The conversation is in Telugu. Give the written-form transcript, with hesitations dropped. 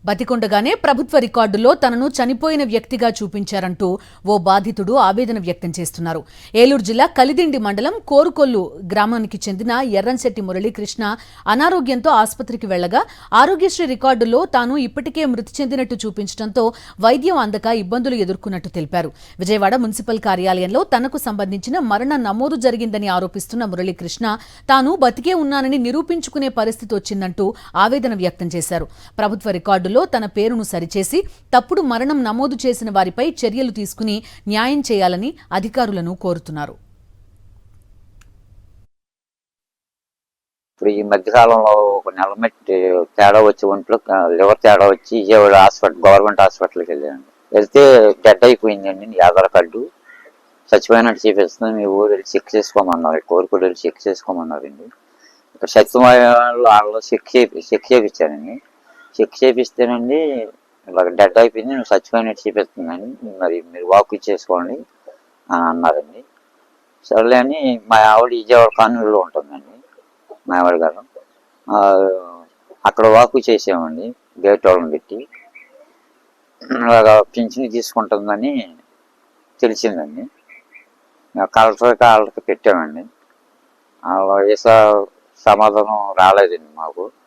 బతికొండగానే ప్రభుత్వ రికార్డులో తనను చనిపోయిన వ్యక్తిగా చూపించారంటూ ఓ బాధితుడు ఆవేదన వ్యక్తం చేస్తున్నారు. ఏలూరు జిల్లా కలిదిండి మండలం కోరుకొల్లు గ్రామానికి చెందిన ఎర్రంశెట్టి మురళీకృష్ణ అనారోగ్యంతో ఆసుపత్రికి వెళ్లగా ఆరోగ్యశ్రీ రికార్డుల్లో తాను ఇప్పటికే మృతి చెందినట్టు చూపించడంతో వైద్యం అందక ఇబ్బందులు ఎదుర్కొన్నట్టు తెలిపారు. విజయవాడ మున్సిపల్ కార్యాలయంలో తనకు సంబంధించిన మరణ నమోదు జరిగిందని ఆరోపిస్తున్న మురళీకృష్ణ తాను బతికే ఉన్నానని నిరూపించుకునే పరిస్థితి వచ్చిందంటూ ఆవేదన వ్యక్తం చేశారు. ప్రభుత్వ రికార్డు తన పేరును సరిచేసి తప్పుడు మరణం నమోదు చేసిన వారిపై చర్యలు తీసుకుని న్యాయం చేయాలని అధికారులను కోరుతున్నారు. ఇప్పుడు ఈ మధ్యకాలంలో ఒక నెల మట్టి తేడా వచ్చి ఒంట్లో లివర్ తేడా వచ్చి విజయవాడ గవర్నమెంట్ హాస్పిటల్కి వెళ్ళాను. వెళ్తే డెడ్ అయిపోయిందండి. ఆధార్ కార్డు చచ్చిపోయినట్టు చూపిస్తుంది. మీ ఊరు వెళ్ళి చెక్ చేసుకోమన్నారు. కోరుకోడు వెళ్ళి చెక్ చేసుకోమన్నారండి. ఇక్కడ సత్యవాళ్ళు వాళ్ళు చెక్ చేయించానండి. చెక్ చేపిస్తేనండి ఇలాగ డెడ్ అయిపోయింది, నువ్వు చచ్చిపోయినట్టు చూపిస్తుందండి, మరి మీరు వాక్ ఇచ్చేసుకోండి అని అన్నారండి. సర్లే అని మా ఆవిడ విజయవాడ కాన్వెంట్లో ఉంటుందండి, మా ఆవిడ గారు. అక్కడ వాక్ చేసామండి, గేట్ వాళ్ళని పెట్టి. అలాగా పింఛన్ తీసుకుంటుందని తెలిసిందండి. కలెక్టర్కి వాళ్ళకి పెట్టామండి. అలా సమాధానం రాలేదండి మాకు.